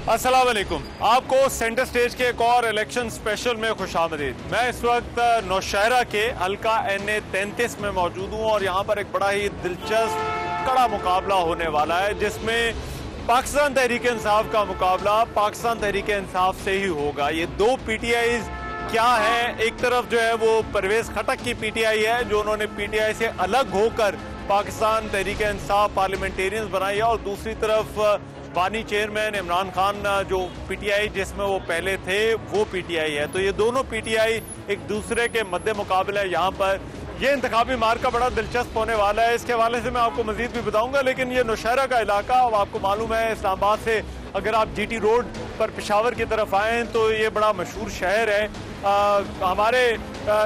अस्सलाम वालेकुम। आपको सेंटर स्टेज के एक और इलेक्शन स्पेशल में खुशामदीद। मैं इस वक्त नौशहरा के हल्का NA 33 में मौजूद हूँ और यहाँ पर एक बड़ा ही दिलचस्प कड़ा मुकाबला होने वाला है, जिसमें पाकिस्तान तहरीक इंसाफ का मुकाबला पाकिस्तान तहरीक इंसाफ से ही होगा। ये दो PTIs क्या है, एक तरफ जो है वो परवेज खटक की PTI है जो उन्होंने PTI से अलग होकर पाकिस्तान तहरीक इंसाफ पार्लियामेंटेरियंस बनाई है, और दूसरी तरफ बानी चेयरमैन इमरान खान जो PTI जिसमें वो पहले थे वो PTI है। तो ये दोनों PTI एक दूसरे के मद्दे मुकाबले है। यहाँ पर ये इंतखाबी मार्का बड़ा दिलचस्प होने वाला है, इसके हवाले से मैं आपको मजीद भी बताऊंगा। लेकिन ये नौशहरा का इलाका, अब आपको मालूम है इस्लामाबाद से अगर आप GT रोड पर पेशावर की तरफ आएँ तो ये बड़ा मशहूर शहर है। हमारे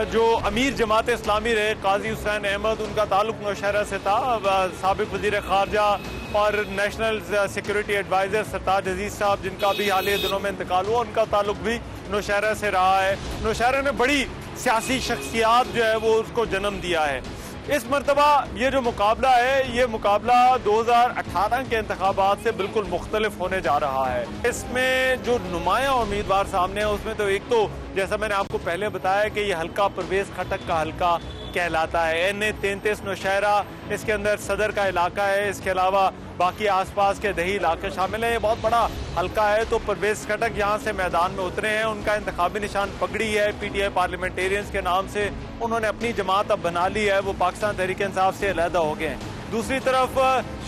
जो अमीर जमात इस्लामी रहे काजी हुसैन अहमद, उनका ताल्लुक नौशहरा से था। साबिक वजीर खारजा और नेशनल सिक्योरिटी एडवाइजर सरताज अजीज साहब, जिनका भी हालिया दिनों में इंतकाल हुआ, उनका ताल्लुक भी नौशहरा से रहा है। नौशहरा ने बड़ी सियासी शख्सियात जो है वो उसको जन्म दिया है। इस मरतबा ये जो मुकाबला है, ये मुकाबला 2018 के इंतखाबात से बिल्कुल मुख्तलिफ होने जा रहा है। इसमें जो नुमाया उम्मीदवार सामने है उसमें तो एक तो जैसा मैंने आपको पहले बताया कि ये हल्का परवेज खटक का हल्का कहलाता है। NA 33 नौशहरा, इसके अंदर सदर का इलाका है, इसके अलावा बाकी आसपास के दही इलाके शामिल हैं। ये बहुत बड़ा हल्का है। तो परवेज खटक यहाँ से मैदान में उतरे हैं, उनका इंतखाबी निशान पगड़ी है। PTI पार्लियामेंटेरियंस के नाम से उन्होंने अपनी जमात अब बना ली है, वो पाकिस्तान तहरीक इंसाफ से अलहदा हो गए हैं। दूसरी तरफ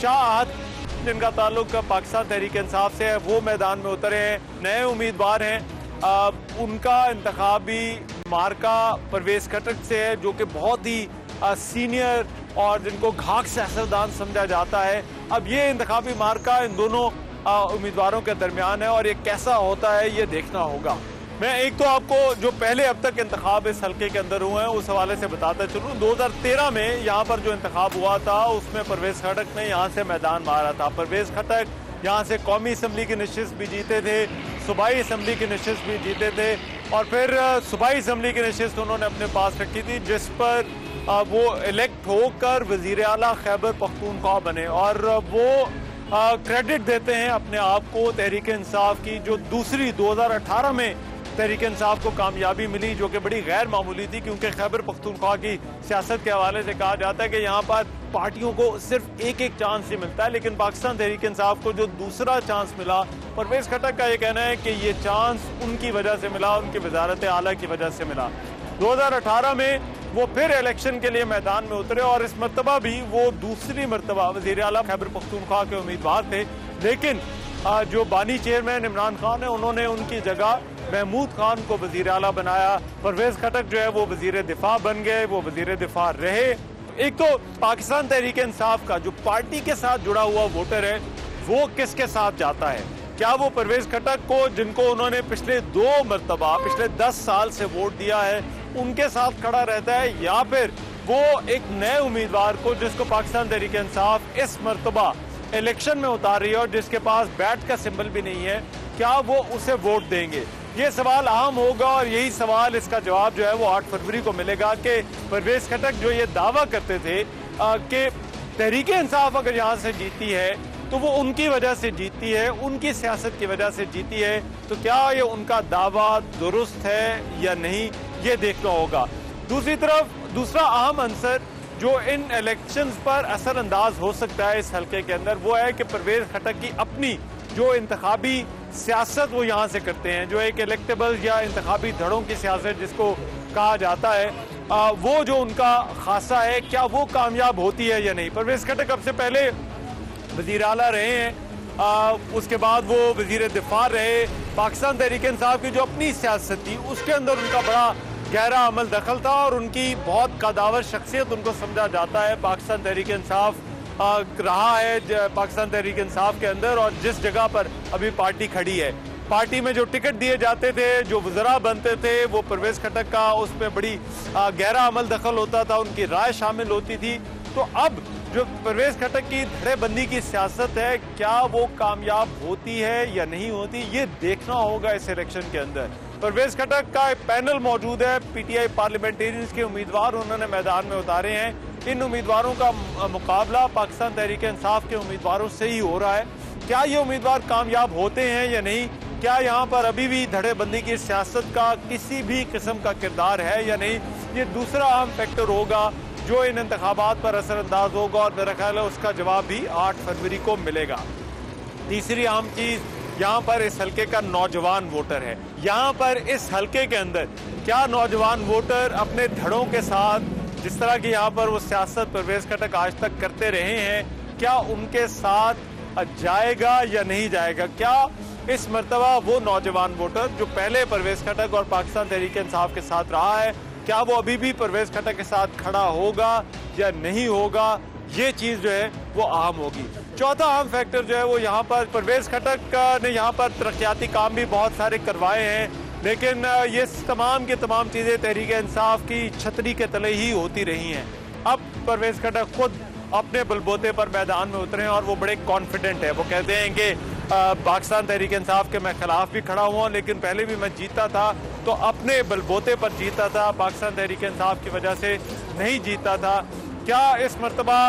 शाह आहत, जिनका ताल्लुक पाकिस्तान तहरीक इंसाफ से है, वो मैदान में उतरे हैं, नए उम्मीदवार हैं। उनका इंतखाबी मार्का परवेज खटक से है, जो कि बहुत ही सीनियर और जिनको घाक सियासतदान समझा जाता है। अब ये इंतखाबी मार्का इन दोनों उम्मीदवारों के दरमियान है और ये कैसा होता है ये देखना होगा। मैं एक तो आपको जो पहले अब तक इंतखाब इस हल्के के अंदर हुए हैं उस हवाले से बताता चलूँ। 2013 में यहाँ पर जो इंतखाब हुआ था उसमें परवेज खटक ने यहाँ से मैदान मारा था। परवेज खटक यहाँ से कौमी असम्बली की नशिस्त भी जीते थे, सूबाई असम्बली की नशिस्त भी जीते थे, और फिर सूबाई असम्बली की नशिस्त उन्होंने अपने पास रखी थी, जिस पर वो इलेक्ट होकर वजीर आला खैबर पख्तूनख्वा बने। और वो क्रेडिट देते हैं अपने आप को तहरीक इंसाफ की, जो दूसरी 2018 में तहरीक इंसाफ को कामयाबी मिली, जो कि बड़ी गैर मामूली थी, क्योंकि खैबर पख्तूनख्वा की सियासत के हवाले से कहा जाता है कि यहाँ पर पार्टियों को सिर्फ एक एक चांस ही मिलता है, लेकिन पाकिस्तान तहरीक इंसाफ को जो दूसरा चांस मिला, परवेज खटक का ये कहना है कि ये चांस उनकी वजह से मिला, उनकी वजारत आला की वजह से मिला। 2018 में वो फिर इलेक्शन के लिए मैदान में उतरे और इस मरतबा भी वो दूसरी मरतबा वजीर आला खैबर पख्तूनख्वा के उम्मीदवार थे। लेकिन जो बानी चेयरमैन इमरान खान है, उन्होंने उनकी जगह महमूद खान को वजीर आला बनाया। परवेज खटक जो है वो वजीर दिफा बन गए, वो वजीर दिफा रहे। एक तो पाकिस्तान तहरीक इंसाफ का जो पार्टी के साथ जुड़ा हुआ वोटर है वो किसके साथ जाता है? क्या वो परवेज खटक को, जिनको उन्होंने पिछले 2 मरतबा पिछले 10 साल से वोट दिया है, उनके साथ खड़ा रहता है, या फिर वो एक नए उम्मीदवार को जिसको पाकिस्तान तहरीक इंसाफ इस मरतबा इलेक्शन में उतार रही है और जिसके पास बैट का सिंबल भी नहीं है, क्या वो उसे वोट देंगे? ये सवाल अहम होगा और यही सवाल, इसका जवाब जो है वो 8 फरवरी को मिलेगा कि परवेज खटक जो ये दावा करते थे कि तहरीक इंसाफ अगर यहाँ से जीती है तो वो उनकी वजह से जीती है, उनकी सियासत की वजह से जीती है, तो क्या ये उनका दावा दुरुस्त है या नहीं, ये देखना होगा। दूसरी तरफ दूसरा अहम अंसर जो इन इलेक्शंस पर असरअंदाज हो सकता है इस हल्के के अंदर, वो है कि परवेज खटक की अपनी जो इंतखाबी सियासत वो यहाँ से करते हैं, जो एक इलेक्टेबल या इंतखाबी धड़ों की सियासत जिसको कहा जाता है, वो जो उनका खासा है, क्या वो कामयाब होती है या नहीं। परवेज खटक अब से पहले वजीर आला रहे हैं, उसके बाद वो वजीर दिफा रहे। पाकिस्तान तहरीक इंसाफ की जो अपनी सियासत थी उसके अंदर उनका बड़ा गहरा अमल दखल था और उनकी बहुत कदावर शख्सियत उनको समझा जाता है। पाकिस्तान तहरीक इंसाफ रहा है पाकिस्तान तहरीक इंसाफ के अंदर, और जिस जगह पर अभी पार्टी खड़ी है, पार्टी में जो टिकट दिए जाते थे, जो वज़रा बनते थे, वो परवेज खटक का उसमें बड़ी गहरा अमल दखल होता था, उनकी राय शामिल होती थी। तो अब जो परवेज खटक की धड़ेबंदी की सियासत है, क्या वो कामयाब होती है या नहीं होती, ये देखना होगा इस इलेक्शन के अंदर। परवेज खटक का एक पैनल मौजूद है, PTI पार्लियामेंटेरियंस के उम्मीदवार उन्होंने मैदान में उतारे हैं। इन उम्मीदवारों का मुकाबला पाकिस्तान तहरीक इंसाफ के उम्मीदवारों से ही हो रहा है। क्या ये उम्मीदवार कामयाब होते हैं या नहीं, क्या यहाँ पर अभी भी धड़ेबंदी की सियासत का किसी भी किस्म का किरदार है या नहीं, ये दूसरा अहम फैक्टर होगा जो इन इंतखाबात पर असरअंदाज होगा और मेरा ख्याल है उसका जवाब भी 8 फरवरी को मिलेगा। तीसरी अहम चीज यहाँ पर इस हल्के का नौजवान वोटर है। यहाँ पर इस हल्के के अंदर क्या नौजवान वोटर अपने धड़ों के साथ, जिस तरह की यहाँ पर वो सियासत परवेज खटक आज तक करते रहे हैं, क्या उनके साथ जाएगा या नहीं जाएगा? क्या इस मर्तबा वो नौजवान वोटर जो पहले परवेज खटक और पाकिस्तान तहरीक इंसाफ के साथ रहा है, क्या वो अभी भी परवेज खटक के साथ खड़ा होगा या नहीं होगा? ये चीज जो है वो अहम होगी। चौथा अहम फैक्टर जो है वो यहाँ पर परवेज खटक ने यहाँ पर तरक्याती काम भी बहुत सारे करवाए हैं, लेकिन ये तमाम की तमाम चीजें तहरीक इंसाफ की छतरी के तले ही होती रही हैं। अब परवेज खटक खुद अपने बलबूते पर मैदान में उतरे हैं और वो बड़े कॉन्फिडेंट है। वो कहते हैं कि पाकिस्तान तहरीक इंसाफ के मैं खिलाफ भी खड़ा हुआ, लेकिन पहले भी मैं जीता था तो अपने बलबूते पर जीता था, पाकिस्तान तहरीक इंसाफ की वजह से नहीं जीता था। क्या इस मर्तबा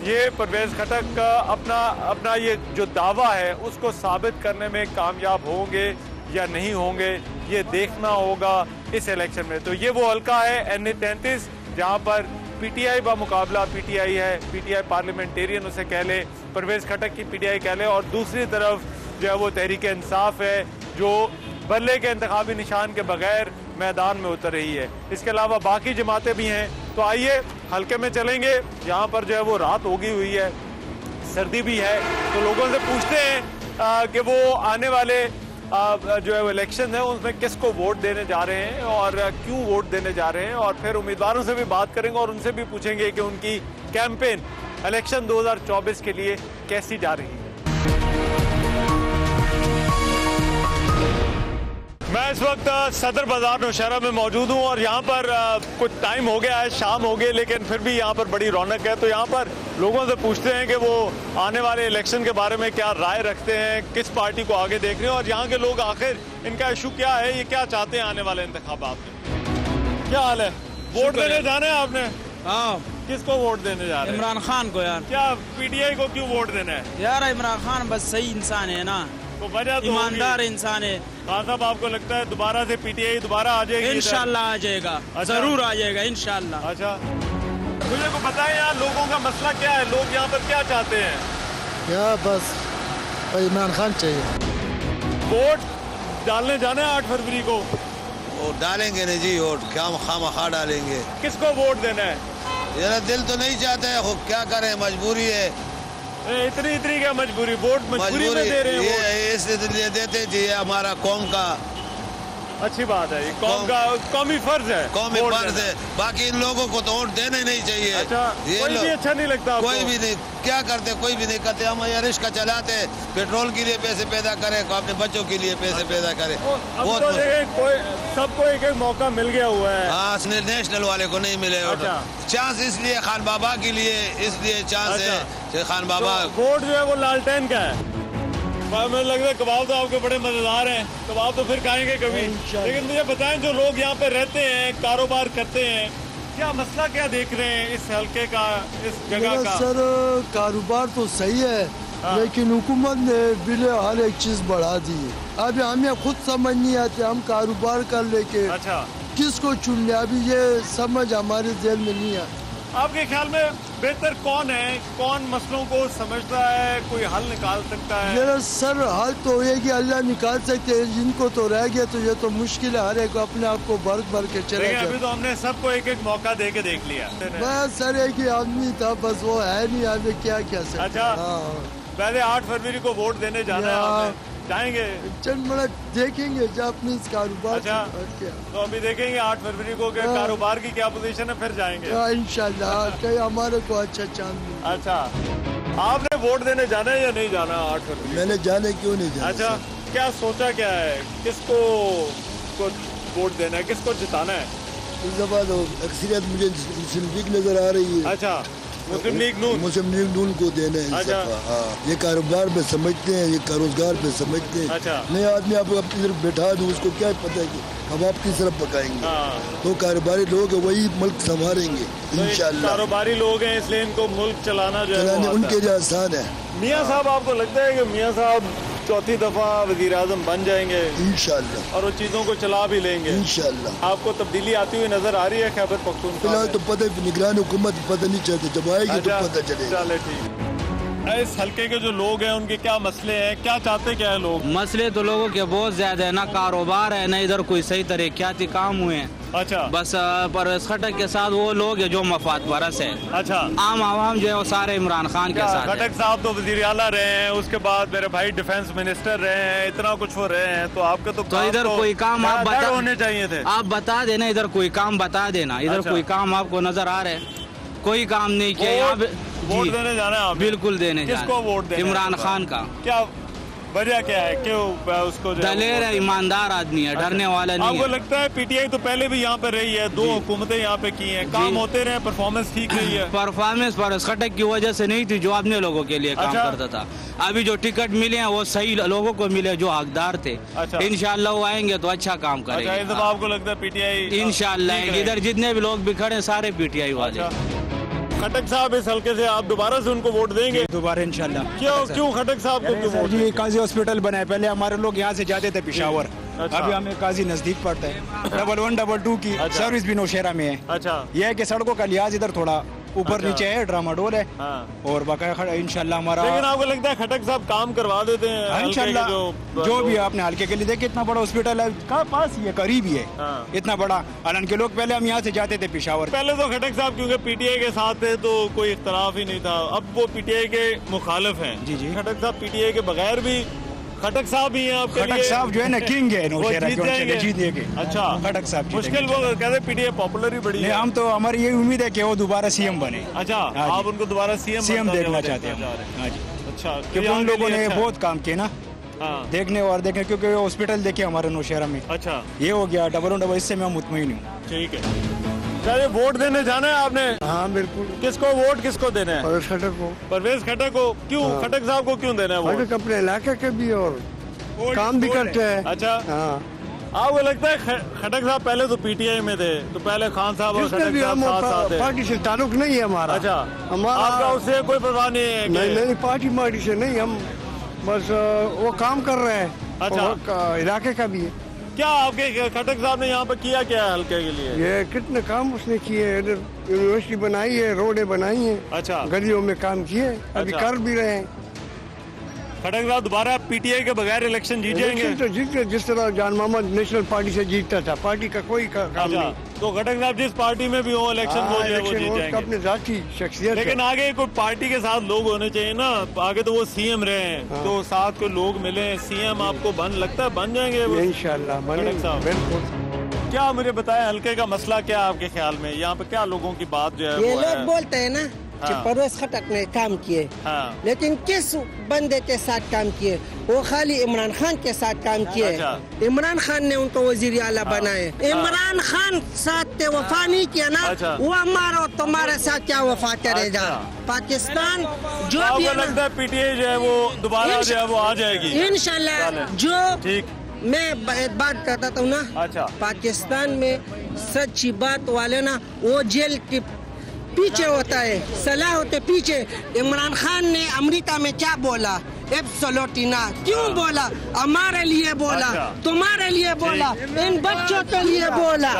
ये परवेज खटक अपना ये जो दावा है उसको साबित करने में कामयाब होंगे या नहीं होंगे, ये देखना होगा इस इलेक्शन में। तो ये वो हल्का है NA 33 जहाँ पर PTI बा मुकाबला PTI है, PTI पार्लियामेंटेरियन उसे कह ले, परवेज खटक की PTI कह ले, और दूसरी तरफ जो है वो तहरीक इंसाफ है जो बल्ले के इंतखाबी निशान के बगैर मैदान में उतर रही है। इसके अलावा बाकी जमातें भी हैं। तो आइए हल्के में चलेंगे। यहाँ पर जो है वो रात होगी हुई है, सर्दी भी है, तो लोगों से पूछते हैं कि वो आने वाले जो है इलेक्शन है उसमें किसको वोट देने जा रहे हैं और क्यों वोट देने जा रहे हैं, और फिर उम्मीदवारों से भी बात करेंगे और उनसे भी पूछेंगे कि उनकी कैंपेन इलेक्शन 2024 के लिए कैसी जा रही है। मैं इस वक्त सदर बाजार नौशहरा में मौजूद हूँ और यहाँ पर कुछ टाइम हो गया है, शाम हो गई, लेकिन फिर भी यहाँ पर बड़ी रौनक है। तो यहाँ पर लोगों से पूछते हैं कि वो आने वाले इलेक्शन के बारे में क्या राय रखते हैं, किस पार्टी को आगे देख रहे हैं, और यहाँ के लोग आखिर इनका इशू क्या है, ये क्या चाहते हैं आने वाले इंतखाबात में। क्या हाल है? वोट देने जाना है आपने? हाँ। किसको वोट देने जा रहे हैं? इमरान खान को। यार क्या PTI को क्यों वोट देना है? यार इमरान खान बस सही इंसान है ना, तो वजह तो ईमानदार इंसान है। खान साहब, आपको लगता है दोबारा से PTI दोबारा आ जाएगी? इंशाल्लाह आ जाएगा। अच्छा। जरूर आ जाएगा इंशाल्लाह। अच्छा, मुझे को बताएं यार लोगों का मसला क्या है, लोग यहाँ पर क्या चाहते हैं? क्या बस इमरान खान चाहिए। वोट डालने जाना है 8 फरवरी को? वोट डालेंगे नहीं जी, वोट क्या खामखा डालेंगे। किसको वोट देना है? मेरा दिल तो नहीं चाहता है, क्या करें, मजबूरी है। इतनी क्या मजबूरी? वोट मजबूरी में दे रहे हैं? ये इसलिए देते जी, ये कौम का अच्छी बात है, कौमी फर्ज है, कौमी फर्ज है। बाकी इन लोगों को तो वोट देने नहीं चाहिए। अच्छा, ये कोई भी अच्छा नहीं लगता? कोई भी नहीं, क्या करते, कोई भी नहीं करते। हम ये रिक्शा चलाते, पेट्रोल के लिए पैसे पैदा करें, अपने बच्चों के लिए पैसे पैदा करें। वो तो सबको एक मौका मिल गया हुआ है। हाँ, नेशनल वाले को नहीं मिले। अच्छा। चांस इसलिए खान बाबा के लिए, इसलिए चांस है खान बाबा। वोट जो है वो लालटेन का है। मुझे लग रहा है कबाब तो आपके बड़े मजेदार हैं, कबाब तो फिर खाएंगे कभी। लेकिन मुझे बताएं, जो लोग यहाँ पे रहते हैं, कारोबार करते हैं, क्या मसला क्या देख रहे हैं इस हल्के का, इस जगह का? सर कारोबार तो सही है, लेकिन हुकूमत ने बिल हर एक चीज बढ़ा दी है। अभी हमें खुद समझ नहीं आती, हम कारोबार कर लेके अच्छा किसको चुन ले, अभी ये समझ हमारे जेल में नहीं है। आपके ख्याल में बेहतर कौन है, कौन मसलों को समझता है, कोई हल निकाल सकता है? मेरा सर हल तो ये कि अल्लाह निकाल सकते हैं, जिनको तो रह गया तो ये तो मुश्किल है, हर एक अपने आप को भर के चले गए। अभी तो हमने सबको एक एक मौका दे के देख लिया। बस सर एक ही आदमी था, बस वो है नहीं, आगे क्या सकते। अच्छा, पहले 8 फरवरी को वोट देने जाना है आपने, जाएंगे? चल बड़ा देखेंगे जापानीज कारोबार। अच्छा, तो अभी देखेंगे 8 फरवरी को के कारोबार की क्या पोजीशन है, फिर जाएंगे इंशाल्लाह। कहीं हमारे को अच्छा चांद। अच्छा, आपने वोट देने जाना है या नहीं जाना 8 फरवरी? मैंने जाने क्यों नहीं जाना। अच्छा, क्या सोचा क्या है, किसको वोट देना है, किसको जिताना है? इस दफा तो अक्सरियत मुझे सिंधिक नजर आ रही है। अच्छा, मुस्लिम लीग नून को देना है। अच्छा। हाँ, ये कारोबार पे समझते हैं, ये कारोबार पे समझते हैं। अच्छा। नए आदमी आप अपनी तरफ बैठा दो, उसको क्या पता है कि अब आप किस तरफ पकाएंगे। हाँ। तो कारोबारी लोग हैं, वही मुल्क संभालेंगे इंशाल्लाह। कारोबारी लोग हैं इसलिए इनको मुल्क चलाना जो है वो उनके आता लिए आसान है। है। मियाँ साहब, आपको लगता है कि मियाँ साहब चौथी दफा वजीर आजम बन जाएंगे इंशाल्लाह और वो चीजों को चला भी लेंगे? इंशाल्लाह। आपको तब्दीली आती हुई नजर आ रही है खैबर पख्तूनख्वा फिलहाल में? तो पता है, निगरान हुकूमत पता नहीं चलता, जब आएगी तो पता चलेगा। चले ठीक। इस हल्के के जो लोग हैं उनके क्या मसले हैं, क्या चाहते क्या है लोग? मसले तो लोगों के बहुत ज्यादा है, ना कारोबार है, ना इधर कोई सही तरीक़याती काम हुए हैं। अच्छा। बस परवेज खटक के साथ वो लोग हैं जो मफाद परस है। अच्छा। आम आवाम जो है वो सारे इमरान खान के साथ है। खटक साहब तो वजीर आला रहे हैं, उसके बाद मेरे भाई डिफेंस मिनिस्टर रहे हैं, इतना कुछ वो रहे हैं, तो आपके तो इधर कोई काम आप बता होने चाहिए थे। आप बता देना, इधर कोई काम बता देना। इधर अच्छा। कोई काम आपको नजर आ रहा है? कोई काम नहीं किया यहाँ पे। वोट देने जाना है आप? बिल्कुल देने जाना। किसको वोट देना? इमरान खान का। क्या वजह क्या है, क्यों उसको दलेर है, ईमानदार आदमी है, डरने वाला नहीं आपको है। लगता है पीटीआई तो पहले भी यहाँ पे रही है, 2 हुकूमतें यहाँ पे की हैं, काम होते रहे, परफॉर्मेंस ठीक रही है? परफॉर्मेंस परवेज खटक की वजह से नहीं थी, जो अपने लोगों के लिए काम अच्छा। करता था। अभी जो टिकट मिले हैं वो सही लोगों को मिले जो हकदार थे। अच्छा। इंशाल्लाह वो आएंगे तो अच्छा काम अच्छा, करेंगे। इस दफा आपको लगता है पीटीआई इंशाल्लाह आएंगे। इधर जितने भी लोग बिखरे हैं सारे पीटीआई वाले। खटक साहब, इस हल्के से आप दोबारा से उनको वोट देंगे? दोबारा इंशाल्लाह। क्यों खटक साहब को क्यों वोट जी देंगे? काजी हॉस्पिटल बनाए, पहले हमारे लोग यहाँ से जाते थे पिशावर, अच्छा। अभी हमें काजी नजदीक पड़ता है। 11 22 की अच्छा। सर्विस भी नौशहरा में है। अच्छा। यह है कि सड़कों का लिहाज इधर थोड़ा ऊपर अच्छा। नीचे है, ड्रामाडोल है। हाँ। और बाकायदा इंशाल्लाह हमारा लेकिन आपको लगता है खटक साहब काम करवा देते हैं? हल्के के इंशाल्लाह जो भी है अपने हल्के के लिए। देखिए इतना बड़ा हॉस्पिटल है, कहाँ पास ही है, करीब ही है। हाँ। इतना बड़ा हालांकि लोग पहले हम यहाँ से जाते थे पिशावर। पहले तो खटक साहब क्योंकि पीटीआई के साथ थे तो कोई इख्तलाफ ही नहीं था, अब वो पीटीआई के मुखालिफ हैं। जी जी। खटक साहब पीटीआई के बगैर भी खटक साहब ही हैं आपके खटक लिए? साहब जो है ना किंग है वो नौशहरा जीत के, जाएंगे? जीत देंगे। अच्छा। खटक साहब मुश्किल, जीतेंगे। वो कहते पीटीआई पॉपुलर ही बड़ी नहीं, है। हम तो हमारी ये उम्मीद है कि वो दोबारा सीएम बने। अच्छा, हाँ जी। आप उनको दोबारा सीएम देखना चाहते हैं। हाँ जी। अच्छा, क्योंकि उन लोगों ने बहुत काम किए ना, हाँ। देखने और देखने, क्योंकि हॉस्पिटल देखे हमारे नौशहरा में। अच्छा, ये हो गया 11 इससे मैं मुतमईन हूँ। ठीक है। चलिए, वोट देने जाना है आपने? हाँ बिल्कुल। किसको वोट किसको देना है? परवेज खटक को। परवेज खटक को क्यों? खटक साहब को क्यों देना है वोट? खटक अपने इलाके के भी और काम भी करते हैं। अच्छा। हाँ। आपको लगता है खटक साहब पहले तो पीटीआई में थे, तो पहले खान साहब और जिसमें खटक भी साहब हम साथ साथ थे? पार्टी से ताल्लुक नहीं है हमारा। अच्छा, हमारा आपका उससे कोई परवाह नहीं है? नहीं नहीं, पार्टी मार्टी से नहीं, हम बस वो काम कर रहे हैं। अच्छा। और इलाके का भी है। क्या आपके खटक साहब ने यहाँ पे किया क्या है हल्के के लिए? ये कितने काम उसने किए, इधर यूनिवर्सिटी बनाई है, रोडें बनाई हैं। अच्छा। गलियों में काम किए, अभी अच्छा। कर भी रहे हैं। खटक साहब दोबारा पीटीआई के बगैर इलेक्शन जीत जाएंगे? इलेक्शन तो जीत गए, जिस तरह जान मोहम्मद नेशनल पार्टी से जीतता था, पार्टी का कोई काम अच्छा, नहीं। तो खटक साहब जिस पार्टी में भी हो इलेक्शन वो जो है वो इलेक्शन जीत उसका जाएंगे। अपनी जाती शख्सियत है। लेकिन आगे कोई पार्टी के साथ लोग होने चाहिए ना, आगे तो वो सीएम रहे हैं, तो साथ कोई लोग मिले, सीएम आपको लगता है बन जाएंगे वो? इंशाल्लाह खटक साहब। बिल्कुल। क्या मुझे बताएं, हल्के का मसला क्या है आपके ख्याल में? यहाँ पे क्या लोगों की बात जो है ये वो लोग है? बोलते हैं ना कि हाँ। परवेज खटक ने काम किए, हाँ। लेकिन किस बंदे के साथ काम किए? वो खाली इमरान खान के साथ काम किए। अच्छा। इमरान खान ने उनको वजीर आला बनाए। इमरान खान साथ ते वफा नहीं किया ना, अच्छा। वो हमारा और तुम्हारे साथ क्या वफा करेगा? अच्छा। पाकिस्तान जो भी आपको है लगता है पीटीआई जो है वो दोबारा जो है वो आ जाएगी? इंशाल्लाह। जो ठीक। मैं एक बात कहता हूँ ना, अच्छा। पाकिस्तान में सच्ची बात वाले ना वो जेल के पीछे होता है, सलाह होते पीछे। इमरान खान ने अमेरिका में क्या बोला? एब्सोल्युटली ना। क्यों बोला? हमारे लिए बोला, अच्छा। तुम्हारे लिए बोला, इन बच्चों के लिए बोला।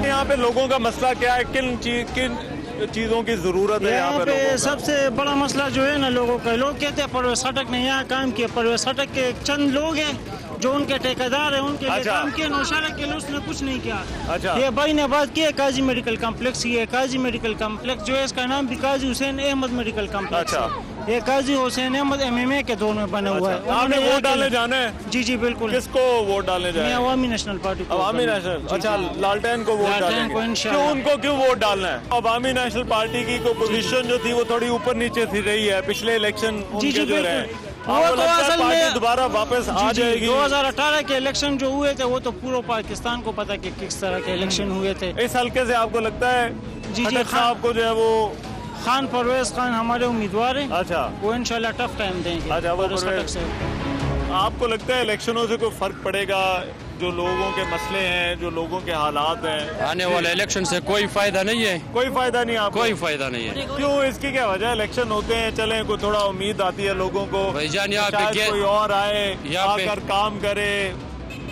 यहाँ पे लोगों का मसला क्या है? किन चीजों की जरूरत है यहाँ पे पे लोगों का? सबसे बड़ा मसला जो है ना लोगों का, लोग कहते हैं परवेज खटक ने यहाँ काम किया। परवेज खटक के चंद लोग हैं जो उनके ठेकेदार हैं, उनके लिए अच्छा। काम किया। नौशहरा के लिए उसने कुछ नहीं किया। अच्छा। ये भाई ने बात की है काजी मेडिकल कॉम्प्लेक्स की है। काजी मेडिकल कॉम्प्लेक्स जो है इसका नाम भी काजी हुसैन अहमद मेडिकल कॉम्प्लेक्स अच्छा। है। ये काजी हुसैन अहमद MMA के दौर में बना हुआ है। अच्छा। आपने उन्होंने वोट डालने जाना है? जी जी बिल्कुल। किसको वोट डालने जाए? मैं अवामी नेशनल पार्टी को। अवामी नेशनल। अच्छा, लालटेन को वोट लालटेन डालेंगे? को इंशाल्लाह। क्यों उनको क्यों वोट डालना है? अवामी नेशनल पार्टी की को पोजीशन जो थी वो थोड़ी ऊपर नीचे थी रही है पिछले इलेक्शन जी जी जो रहे। बिल्कुल। आपको वो तो लगता है असल पार्टी में दोबारा वापस आ जाएगी? 2018 के इलेक्शन जो हुए थे वो तो पूरा पाकिस्तान को पता कि किस तरह के इलेक्शन हुए थे। इस हल्के से आपको लगता है जी, खटक हाँ। साहब को जो है वो खान परवेज खान हमारे उम्मीदवार हैं। अच्छा, वो इंशाल्लाह टफ टाइम देंगे। अच्छा, वो परवेज परवेज- खटक से। आपको लगता है इलेक्शनों से कोई फर्क पड़ेगा? जो लोगों के मसले हैं, जो लोगों के हालात हैं, आने वाले इलेक्शन से कोई फायदा नहीं है, कोई फायदा नहीं आपको? कोई फायदा नहीं है। क्यों? इसकी क्या वजह? इलेक्शन होते हैं, चले कोई थोड़ा उम्मीद आती है लोगों को, भाईजान यहाँ पे शायद कोई और आए, यहाँ पे- आकर काम करे,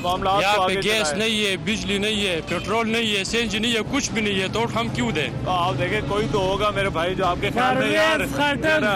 मामला यहाँ पे गैस नहीं है, बिजली नहीं है, पेट्रोल नहीं है, सीएनजी नहीं है, कुछ भी नहीं है, तो हम क्यों दें? तो आप देखें कोई तो होगा मेरे भाई जो आपके ख्याल में यार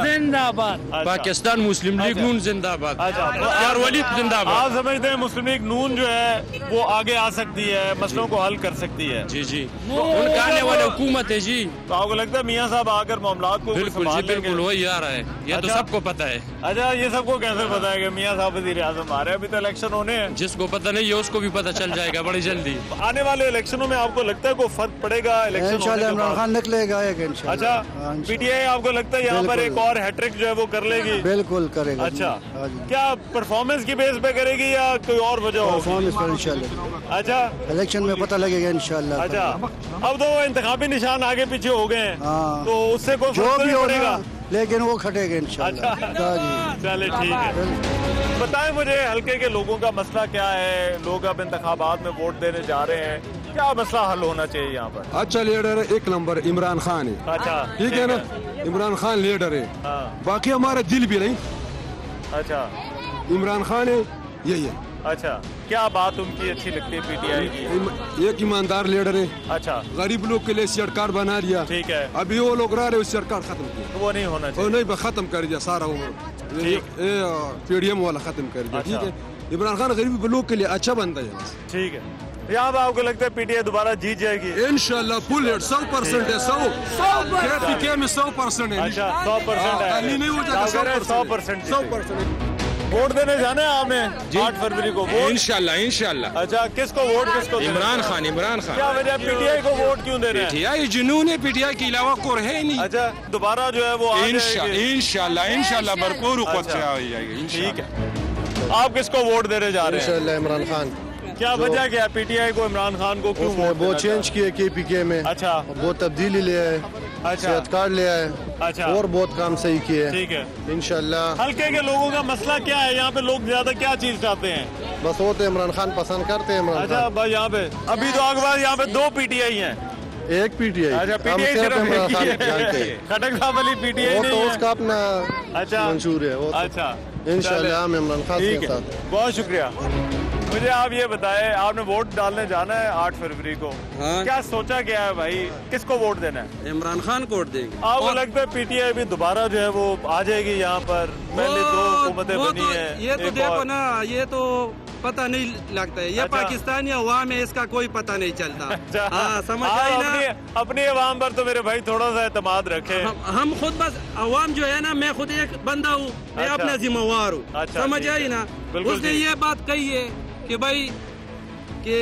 जिंदाबाद। अच्छा, पाकिस्तान मुस्लिम लीग अच्छा। नून जिंदाबाद, अच्छा, यार वलीद जिंदाबाद। आप समझते हैं मुस्लिम लीग नून जो है वो आगे आ सकती है, मसलों को हल कर सकती है? जी जी, उनका आने वाले हुकूमत है जी। तो आपको लगता है मियाँ साहब आकर मामलात को बिल्कुल संभाल जी, लेंगे? बिल्कुल वही आ रहा है, ये तो अच्छा। सबको पता है। अच्छा, ये सबको कैसे पता है कि मियाँ साहब वज़ीर आज़म आ रहे हैं? अभी तो इलेक्शन होने हैं। जिसको पता नहीं है उसको भी पता चल जाएगा बड़ी जल्दी। आने वाले इलेक्शनों में आपको लगता है कोई फर्क पड़ेगा? इलेक्शन होने के बाद? निकलेगा एक इंशाल्लाह। अच्छा, पीटीआई आपको लगता है यहाँ पर एक और हैट्रिक जो है वो कर लेगी? बिल्कुल करेगा। अच्छा, क्या परफॉर्मेंस की बेस पे करेगी या कोई और वजह होगी? इंशाल्लाह अच्छा, इलेक्शन में पता लगेगा इंशाल्लाह। अच्छा, अब तो वो इंतखाबी निशान आगे पीछे हो गए हैं, हाँ। तो उससे कोई जो फर्क भी नहीं होगा पड़ेगा? लेकिन वो खटेगा इंशाल्लाह। अच्छा, चले ठीक है। बताएं मुझे हल्के के लोगों का मसला क्या है? लोग अब इंतखाबात में वोट देने जा रहे हैं, क्या मसला हल होना चाहिए यहाँ पर? अच्छा लीडर है एक नंबर इमरान खान है। अच्छा, ठीक है ना, इमरान खान लीडर है। हाँ, बाकी हमारा दिल भी नहीं, अच्छा, इमरान खान है, यही है। अच्छा, क्या बात उनकी अच्छी लगती है पीटीआई की? एक ईमानदार लीडर है, अच्छा, गरीब लोग के लिए सरकार बना दिया। ठीक है, अभी वो लोग रह रहे सरकार खत्म किया, वो नहीं होना वो चाहिए। नहीं खत्म कर दिया सारा, वो पीडीएम वाला खत्म कर दिया। अच्छा। ठीक है, इमरान खान गरीब लोग के लिए अच्छा बनता है बस। ठीक है, यहाँ पर आपको लगता है पीटीआई दोबारा जीत जाएगी? इंशाल्लाह फुल 100% है, 100 में 100% है। अच्छा, 100% है, नहीं हो जाता 100%। 100%। वोट देने जाना है आपने 8 फरवरी को? वोट इंशाल्लाह इंशाल्लाह। अच्छा, किसको वोट, किसको देना? इमरान खान, इमरान खान। क्या वजह पीटीआई को वोट क्यों दे रहे हैं? पीटीआई जुनून है, पीटीआई के अलावा कोई है नहीं। अच्छा, दोबारा जो है वो आ जाएगी? इंशाल्लाह भरपूर अच्छा। जाएगी। ठीक है, आप किसको वोट देने जा रहे हैं? इंशाल्लाह इमरान खान। क्या वजह क्या है पीटीआई को इमरान खान को क्यों वोट वो देना चेंज किए केपीके में। अच्छा, बहुत तब्दीली ले आए, अच्छा, सेहत कार्ड ले आए, अच्छा, और बहुत काम सही किए। ठीक है। इंशाल्लाह हल्के के लोगों का मसला क्या है? यहाँ पे लोग ज्यादा क्या चीज चाहते हैं? बस वो तो इमरान खान पसंद करते हैं। इमरान अच्छा भाई, यहाँ पे अभी तो आपके पास यहाँ पे 2 पीटीआई हैं। खान एक पीटीआई। अच्छा, पीटीआई सिर्फ इमरान एक खान ही जानते है। हैं। खटक साहब वाली पीटीआई वो नहीं तो है। उसका अपना अच्छा, मंशूर है वो तो। अच्छा, इंशाल्लाह हम इमरान खान ठीक के है, साथ। बहुत शुक्रिया। मुझे आप ये बताएं, आपने वोट डालने जाना है 8 फरवरी को, हाँ। क्या सोचा क्या है भाई, किसको वोट देना है? इमरान खान को वोट देंगे। आपको लगता है पीटीआई भी दोबारा जो है वो आ जाएगी यहाँ पर? पहले 2 हुकूमतें बनी है, ये तो एक देखो और। ना, ये तो पता नहीं लगता है, ये अच्छा। पाकिस्तानी अवाम है, इसका कोई पता नहीं चलता। अच्छा, हाँ, समझ आप आई ना? अपनी अवाम पर तो मेरे भाई थोड़ा सा एतमाद रखे। हम खुद बस अवाम जो है ना, मैं खुद एक बंदा हूँ, मैं अच्छा। अपना जिम्मेवार हूँ। अच्छा, समझ ठीक आई है। ना? बिल्कुल उसने ठीक। ये बात कही है कि भाई कि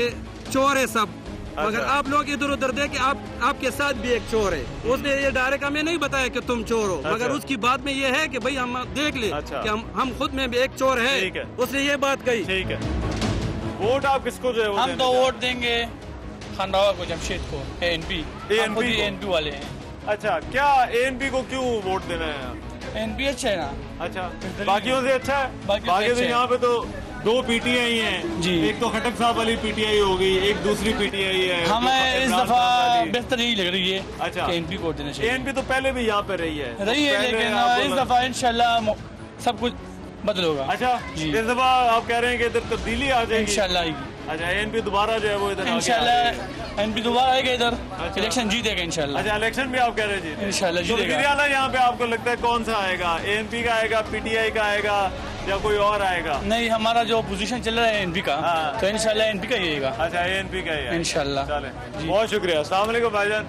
चोर है सब, मगर अच्छा। आप लोग इधर उधर देख, आपके साथ भी एक चोर है। उसने ये डायरेक्ट हमें नहीं बताया कि तुम चोर हो, अच्छा। मगर उसकी बात में ये है कि भाई हम देख ले अच्छा। कि हम खुद में भी एक चोर ठीक है। है। उसने ये बात कही। ठीक है, वोट आप किसको जो है वो हम देने तो जा रहे वोट देंगे खानरावा को, जमशेद को, एएनपी। हम खुद ही को? एएनपी वाले हैं। हैं? अच्छा, क्या एएनपी को क्यों वोट देना है? एएनपी अच्छा है ना? अच्छा, बाकियों से अच्छा है? बाकियों से बाकी तो अच्छा है। यहाँ पे तो 2 पीटीआई हैं जी। एक तो खटक साहब वाली पीटीआई हो गई, एक दूसरी पीटीआई है। हमें इस इमरान दफा खान वाली। बेहतर यही लग रही है अच्छा। कि एएनपी को वोट देना चाहिए। एएनपी तो पहले भी यहाँ पे रही है, रही है, पहले लेकिन आपको इस लग- दफा इंशाल्लाह सब कुछ बदल होगा। अच्छा, जी। इस दफा आप कह रहे हैं कि इधर तब्दीली आ जाएगी? इंशाल्लाह आएगी। अच्छा, एएनपी दोबारा जो है वो इधर आगे आ इंशाल्लाह जाएगी। एएनपी दोबारा आएगा इधर, अच्छा। इलेक्शन जीतेगा इंशाल्लाह। अच्छा, इलेक्शन भी आप कह रहे हैं जी? इंशाल्लाह तो जीतेगा। फिर यहाँ पे आपको लगता है कौन सा आएगा? एएनपी का आएगा, पीटीआई का आएगा, या कोई और आएगा? नहीं, हमारा जो पोजीशन चल रहा है एएनपी का, हाँ। तो इंशाल्लाह एएनपी का ही आएगा। अच्छा, एएनपी का ही है इंशाल्लाह। चले, बहुत शुक्रिया। अस्सलाम वालेकुम भाईजान,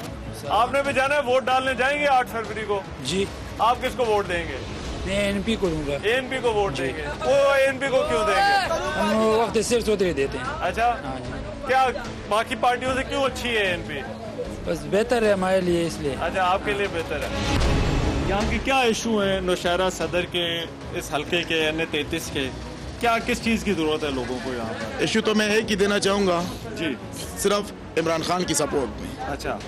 आपने भी जाना है वोट डालने, जाएंगे 8 फरवरी को? जी, आप किसको वोट देंगे? मैं एएनपी को दूंगा। एएनपी को वोट देंगे? वो एएनपी को क्यों देंगे? हम वक्त सिर्फ चौधरी देते हैं। अच्छा, हाँ जी, क्या बाकी पार्टियों से क्यों अच्छी है एएनपी? बस बेहतर है हमारे लिए इसलिए। अच्छा, आपके लिए बेहतर है। यहाँ के क्या इशू हैं नौशहरा सदर के, इस हल्के के, NA-33 के? क्या किस चीज़ की ज़रूरत है लोगों को यहाँ पर? इशू तो मैं एक ही देना चाहूँगा जी, सिर्फ इमरान खान की सपोर्ट में। अच्छा,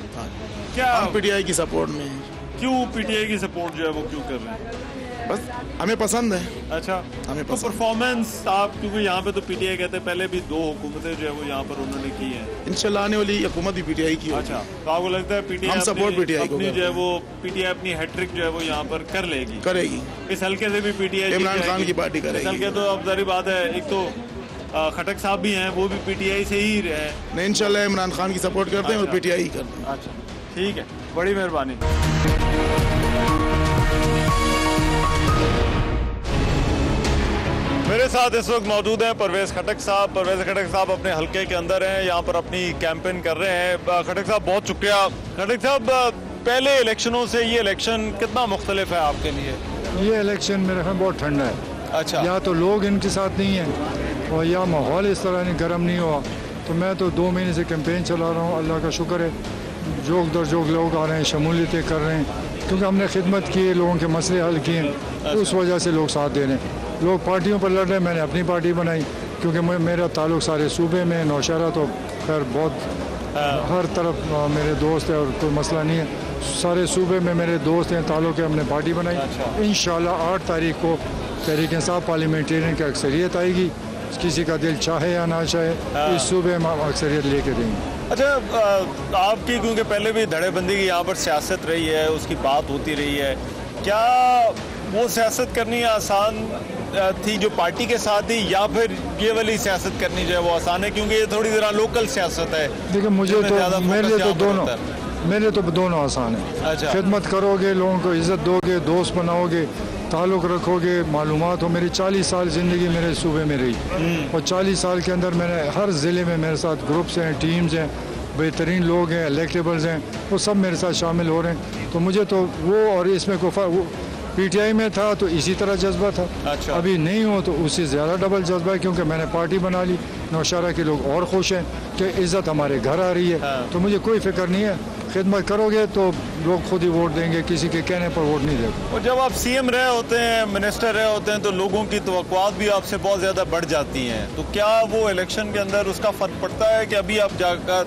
क्या हम पीटीआई की सपोर्ट में। क्यों पीटीआई की सपोर्ट जो है वो क्यों कर रहे हैं? बस हमें पसंद है। अच्छा, हमें तो परफॉर्मेंस आप, क्योंकि यहाँ पे तो पीटीआई कहते हैं, पहले भी 2 हुकूमतें जो है वो यहाँ पर उन्होंने की हैं। इंशाल्लाह आने वाली हुकूमत भी पीटीआई की। अच्छा, तो आपको लगता है पीटीआई हम सपोर्ट पीटीआई को जो है वो पीटीआई अपनी हैट्रिक जो है वो यहाँ पर करेगी? इस हल्के से भी पीटीआई, इमरान खान की पार्टी करेगी। इस हल्के तो अब जारी बात है, एक तो खटक साहब भी हैं, वो भी पीटीआई से ही रहे। नहीं, इंशाल्लाह इमरान खान की सपोर्ट करते हैं और पीटीआई करते हैं। अच्छा, ठीक है, बड़ी मेहरबानी। मेरे साथ इस वक्त मौजूद हैं परवेज खटक साहब। परवेज खटक साहब अपने हल्के के अंदर हैं, यहाँ पर अपनी कैंपेन कर रहे हैं। खटक साहब बहुत शुक्रिया। खटक साहब, पहले इलेक्शनों से ये इलेक्शन कितना मुख्तलिफ है आपके लिए? ये इलेक्शन मेरे ख्याल बहुत ठंडा है। अच्छा, या तो लोग इनके साथ नहीं हैं और या माहौल इस तरह नहीं गर्म नहीं हुआ। तो मैं तो 2 महीने से कैंपेन चला रहा हूँ, अल्लाह का शुक्र है, जोक दर जोक लोग आ रहे हैं, शमूलियतें कर रहे हैं, क्योंकि हमने खिदमत की है, लोगों के मसले हल किए हैं, तो उस वजह से लोग साथ दे रहे हैं। लोग पार्टियों पर लड़ रहे हैं, मैंने अपनी पार्टी बनाई, क्योंकि मेरा ताल्लुक सारे सूबे में, नौशहरा तो खैर बहुत हर तरफ मेरे दोस्त हैं और कोई मसला नहीं है, सारे सूबे में मेरे दोस्त हैं, ताल्लुक है, हमने पार्टी बनाई। इंशाल्लाह 8 तारीख को तहरीक इंसाफ पार्लियामेंटेरियन की अक्सरियत आएगी, किसी का दिल चाहे या ना चाहे, इस सूबे में अक्सरियत लेके देंगे। अच्छा, आपकी क्योंकि पहले भी धड़ेबंदी की यहाँ पर सियासत रही है, उसकी बात होती रही है, क्या वो सियासत करनी आसान थी जो पार्टी के साथ थी, या फिर ये वाली सियासत करनी जो है वो आसान है, क्योंकि ये थोड़ी ज़रा लोकल सियासत है? देखिए, मुझे तो मेरे तो दोनों आसान है। अच्छा, खिदमत करोगे, लोगों को इज्जत दोगे, दोस्त बनाओगे, ताल्लुक़ रखोगे, मालूमात हो। मेरी 40 साल ज़िंदगी मेरे सूबे में रही और 40 साल के अंदर मैंने हर ज़िले में मेरे साथ ग्रुप्स हैं, टीम्स हैं, बेहतरीन लोग हैं, इलेक्टेबल्स हैं, वो सब मेरे साथ शामिल हो रहे हैं। तो मुझे तो वो और इसमें कोई पीटीआई में था तो इसी तरह जज्बा था। अच्छा, अभी नहीं हो तो उससे ज़्यादा डबल जज्बा है, क्योंकि मैंने पार्टी बना ली, नौशहरा के लोग और खुश हैं कि इज़्ज़त हमारे घर आ रही है। तो मुझे कोई फिक्र नहीं है, खिदमत करोगे तो लोग खुद ही वोट देंगे, किसी के कहने पर वोट नहीं देंगे। और जब आप सीएम रहे होते हैं, मिनिस्टर रहे होते हैं, तो लोगों की तवक्कुआत भी आपसे बहुत ज़्यादा बढ़ जाती हैं, तो क्या वो इलेक्शन के अंदर उसका फ़र्क पड़ता है कि अभी आप जाकर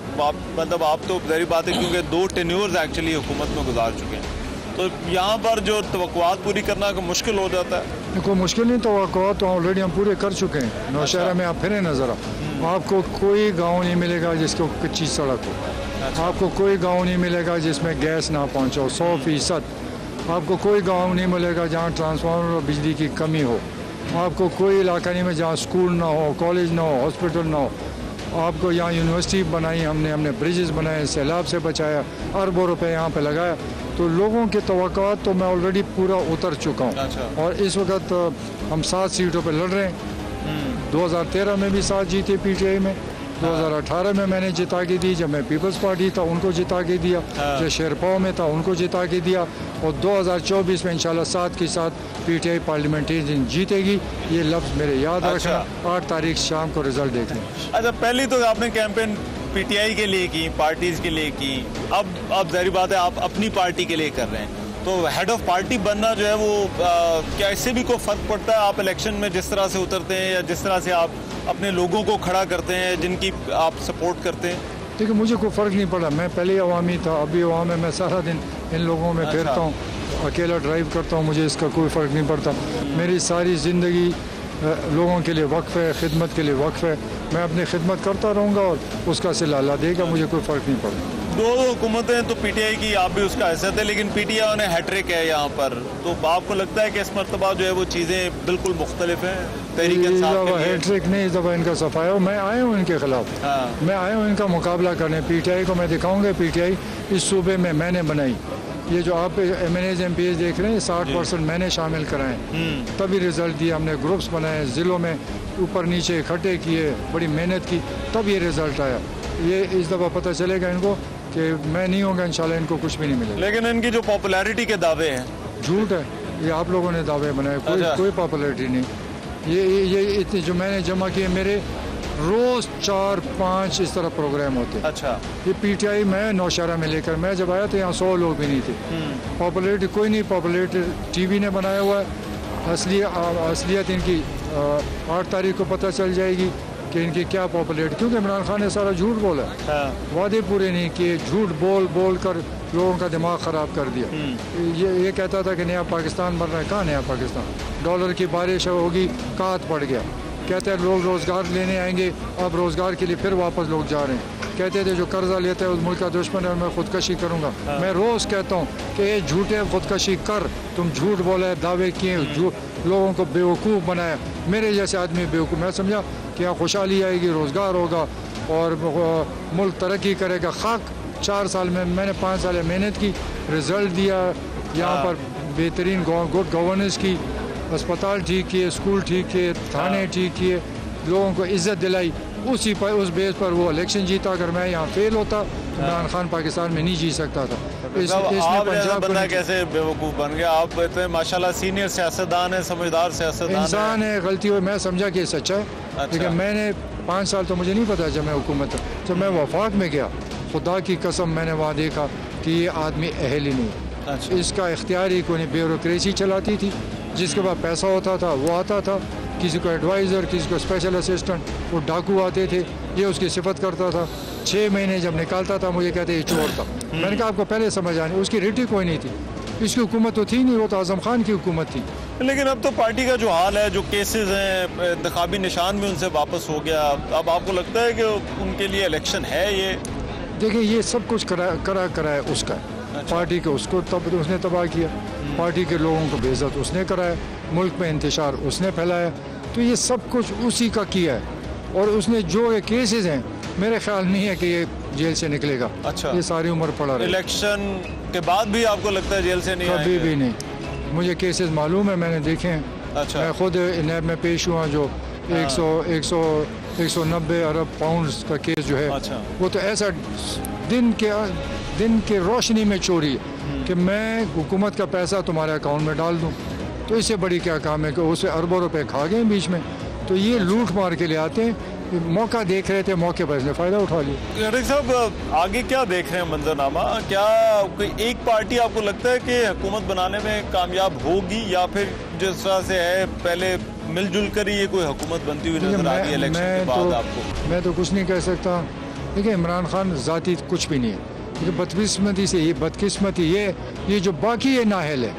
मतलब आप तो ज़ाहिर बात है क्योंकि 2 टेन्योर्स एक्चुअली हुकूमत में गुजार चुके हैं, तो यहाँ पर जो तवक्कुआत पूरी करना का मुश्किल हो जाता है? कोई मुश्किल नहीं, तवक्कुआत तो ऑलरेडी हम पूरे कर चुके हैं। नौशहरा में आप फिर नज़र आपको कोई गाँव नहीं मिलेगा जिसको कच्ची सड़क हो, आपको कोई गांव नहीं मिलेगा जिसमें गैस ना पहुंचा हो 100%। आपको कोई गांव नहीं मिलेगा जहां ट्रांसफार्मर और बिजली की कमी हो, आपको कोई इलाका नहीं में जहां स्कूल ना हो, कॉलेज ना हो, हॉस्पिटल ना हो। आपको यहाँ यूनिवर्सिटी बनाई हमने ब्रिजेस बनाए, सैलाब से बचाया, अरबों रुपए यहाँ पे लगाया। तो लोगों के तवक्कुआत तो मैं ऑलरेडी पूरा उतर चुका हूँ। और इस वक्त हम 7 सीटों पर लड़ रहे हैं। 2013 में भी 7 जीते पीटीआई में, 2018 में मैंने जिता के दी, जब मैं पीपल्स पार्टी था उनको जिता के दिया, जो शेरपाओं में था उनको जिता के दिया, और 2024 में इंशाल्लाह 7 के साथ पीटीआई पार्लियामेंटेरियन जीतेगी। ये लफ्ज़ मेरे याद रखना। 8 तारीख शाम को रिजल्ट देख लें। अच्छा, पहली तो आपने कैंपेन पीटीआई के लिए की, पार्टीज के लिए की, अब जाहिर बात है आप अपनी पार्टी के लिए कर रहे हैं, तो हेड ऑफ पार्टी बनना जो है वो क्या इससे भी कोई फ़र्क पड़ता है? आप इलेक्शन में जिस तरह से उतरते हैं या जिस तरह से आप अपने लोगों को खड़ा करते हैं जिनकी आप सपोर्ट करते हैं? देखिए, मुझे कोई फ़र्क नहीं पड़ा, मैं पहले ही अवामी था, अभी अवाम में मैं सारा दिन इन लोगों में फिरता हूँ, अकेला ड्राइव करता हूँ, मुझे इसका कोई फ़र्क नहीं पड़ता। मेरी सारी ज़िंदगी लोगों के लिए वक्फ है, खिदमत के लिए वक्फ है, मैं अपनी खिदमत करता रहूँगा और उसका सिला अल्लाह देगा, मुझे कोई फ़र्क नहीं पड़ता। 2 हुकूमतें तो पीटीआई की, आप भी उसका हिस्सा थे, लेकिन पीटीआई ने हैट्रिक है यहाँ पर, तो आपको लगता है कि इस मरतबा जो है वो चीज़ें बिल्कुल मुख्तलिफ हैं? हैट्रिक नहीं, इस दफ़ा इनका सफाया हो, मैं आया हूँ इनके खिलाफ, मैं आया हूँ इनका मुकाबला करने। पीटीआई को मैं दिखाऊँगा, पीटीआई इस सूबे में मैंने बनाई। ये जो आप MNAs MPs देख रहे हैं 60% मैंने शामिल कराए, तभी रिजल्ट दिया। हमने ग्रुप्स बनाए, ज़िलों में ऊपर नीचे इकट्ठे किए, बड़ी मेहनत की, तब ये रिजल्ट आया। ये इस दफ़ा पता चलेगा इनको कि मैं नहीं होगा इंशाल्लाह, इनको कुछ भी नहीं मिलेगा। लेकिन इनकी जो पॉपुलैरिटी के दावे हैं झूठ है, ये आप लोगों ने दावे बनाए, कोई पॉपुलैरिटी नहीं। ये इतनी जो मैंने जमा किए, मेरे रोज़ 4-5 इस तरह प्रोग्राम होते। अच्छा, ये पीटीआई मैं नौशहरा में लेकर, मैं जब आया तो यहाँ 100 लोग भी नहीं थे। पॉपुलैरिटी कोई नहीं, पॉपुलैरिटी टीवी ने बनाया हुआ है। असलियत इनकी 8 तारीख को पता चल जाएगी। कि इनकी क्या पॉपुलैरिटी, क्योंकि इमरान खान ने सारा झूठ बोला, वादे पूरे नहीं किए, झूठ बोल बोल कर लोगों का दिमाग ख़राब कर दिया। ये कहता था कि नया पाकिस्तान बन रहा है, कहाँ नया पाकिस्तान, डॉलर की बारिश होगी, कात पड़ गया। कहते हैं लोग रोज़गार लेने आएंगे, अब रोज़गार के लिए फिर वापस लोग जा रहे हैं। कहते थे जो कर्जा लेता है उस मुल्क का दुश्मन है और मैं खुदकशी करूँगा। मैं रोज़ कहता हूँ कि ये झूठे खुदकशी कर, तुम झूठ बोले, दावे किए, लोगों को बेवकूफ़ बनाया, मेरे जैसे आदमी बेवकूफ़। मैं समझा कि यहाँ खुशहाली आएगी, रोज़गार होगा और मुल्क तरक्की करेगा। खाक 4 साल में मैंने 5 साल मेहनत की, रिज़ल्ट दिया, यहाँ पर बेहतरीन गुड गवर्नेंस की, अस्पताल ठीक किए, स्कूल ठीक किए, थाने ठीक किए, लोगों को इज्जत दिलाई। उसी पर उस बेस पर वो इलेक्शन जीता। अगर मैं यहाँ फेल होता तो इमरान खान पाकिस्तान में नहीं जी सकता था। इसने पंजाब बंदा कैसे बेवकूफ़ बन गया? आप इतने माशाल्लाह सीनियर सियासतदान है, समझदार सियासतदान इंसान है, गलती हुई, मैं समझा कि सच्चा है। लेकिन मैंने 5 साल तो मुझे नहीं पता जब मैं हुकूमत, जब मैं वफाक में गया, खुदा की कसम मैंने वहाँ देखा कि ये आदमी अहल ही नहीं, इसका इख्तियार ही कोई नहीं, ब्यूरोक्रेसी चलाती थी, जिसके पास पैसा होता था वो आता था, किसी को एडवाइज़र, किसी को स्पेशल असिस्टेंट, वो डाकू आते थे, ये उसकी सिफत करता था। 6 महीने जब निकालता था मुझे कहते ये चोर था। मैंने कहा आपको पहले समझ आनी, उसकी रेटी कोई नहीं थी, इसकी हुकूमत तो थी नहीं, वो तो आज़म खान की हुकूमत थी। लेकिन अब तो पार्टी का जो हाल है, जो केसेस हैं, इंतखाबी निशान भी उनसे वापस हो गया, अब आपको लगता है कि उनके लिए इलेक्शन है? ये देखिए ये सब कुछ कराया उसका, पार्टी को उसको तब उसने तबाह किया, पार्टी के लोगों को बेइज्जत उसने कराया, मुल्क में इंतशार उसने फैलाया, तो ये सब कुछ उसी का किया है। और उसने जो ये केसेस हैं, मेरे ख्याल नहीं है कि ये जेल से निकलेगा। अच्छा, ये सारी उम्र पड़ा रहा। इलेक्शन के बाद भी आपको लगता है जेल से नहीं आएंगे? कभी भी नहीं, मुझे केसेस मालूम है, मैंने देखे हैं। अच्छा, मैं खुद नैब में पेश हुआ, जो 190 अरब पाउंड का केस जो है, वो तो ऐसा दिन के रोशनी में चोरी है कि मैं हुकूमत का पैसा तुम्हारे अकाउंट में डाल दूं, तो इससे बड़ी क्या काम है कि उससे अरबों रुपए खा गए बीच में। तो ये लूट मार के ले आते हैं, मौका देख रहे थे, मौके पर इसने फ़ायदा उठा लिया। रईस साहब आगे क्या देख रहे हैं मंजरनामा? क्या कोई एक पार्टी आपको लगता है कि हुकूमत बनाने में कामयाब होगी, या फिर जिस तरह से है पहले मिलजुल कर ही ये कोई हुकूमत बनती हुई नजर आ रही है इलेक्शन के बाद आपको? मैं तो कुछ नहीं कह सकता। देखिए इमरान खान ज़ाती कुछ भी नहीं है, बदकिस्मती से ये बदकिस्मती ये जो बाकी ये नाहल है,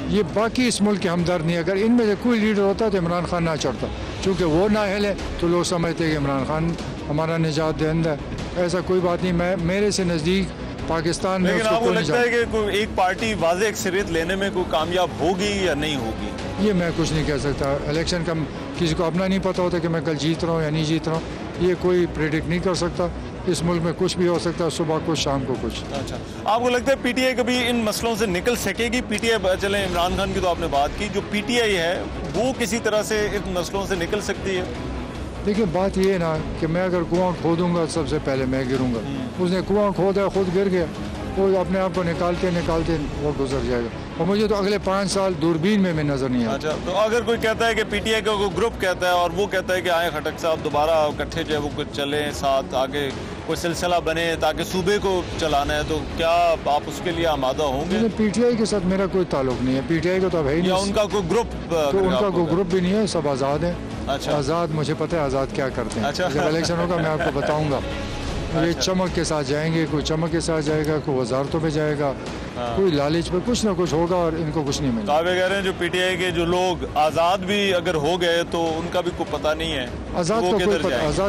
ये बाकी इस मुल्क के हमदर्द नहीं। अगर इनमें से कोई लीडर होता तो इमरान खान ना चढ़ता, चूँकि वो नाहल है तो लोग समझते हैं कि इमरान खान हमारा निजात दहिंदा है। ऐसा कोई बात नहीं। मैं मेरे से नज़दीक पाकिस्तान में। लेकिन आपको लगता है कि कोई एक पार्टी वाज़ेह अक्सरियत लेने में कोई कामयाब होगी या नहीं होगी? ये मैं कुछ नहीं कह सकता। इलेक्शन का किसी को अपना नहीं पता होता कि मैं कल जीत रहा हूँ या नहीं जीत रहा हूँ, ये कोई प्रेडिक्ट नहीं कर सकता। इस मुल्क में कुछ भी हो सकता है, सुबह कुछ शाम को कुछ। अच्छा, आपको लगता है पीटीआई कभी इन मसलों से निकल सकेगी? पीटीआई, चले इमरान खान की तो आपने बात की, जो पीटीआई है वो किसी तरह से इन मसलों से निकल सकती है? देखिए बात ये है ना कि मैं अगर कुआं खोदूंगा सबसे पहले मैं गिरूंगा, उसने कुआं खोदा खुद गिर गया, वो अपने आप को निकालते निकालते वो गुजर जाएगा। और मुझे तो अगले 5 साल दूरबीन में नजर नहीं आता। अच्छा, तो अगर कोई कहता है कि पीटीआई का कोई ग्रुप कहता है और वो कहता है कि आए खटक साहब दोबारा इकट्ठे जो है वो कुछ चले साथ, आगे कोई सिलसिला बने ताकि सूबे को चलाना है, तो क्या आप उसके लिए आमादा होंगे? पीटीआई के साथ मेरा कोई ताल्लुक नहीं है, पीटीआई को तो अब है ही नहीं। उनका कोई ग्रुप? तो उनका कोई ग्रुप भी नहीं है, सब आज़ाद है। अच्छा, आज़ाद, मुझे पता है आज़ाद क्या करते हैं। अच्छा, जब इलेक्शन होगा मैं आपको बताऊंगा। ये चमक के साथ जाएंगे, कोई चमक के साथ जाएगा, कोई वजारतों पे जाएगा, कोई लालच पे, कुछ ना कुछ होगा और इनको कुछ नहीं मिलेगा। आप कह रहे हैं जो पीटीआई के जो लोग आज़ाद भी अगर हो गए तो उनका भी कोई पता नहीं है? आज़ाद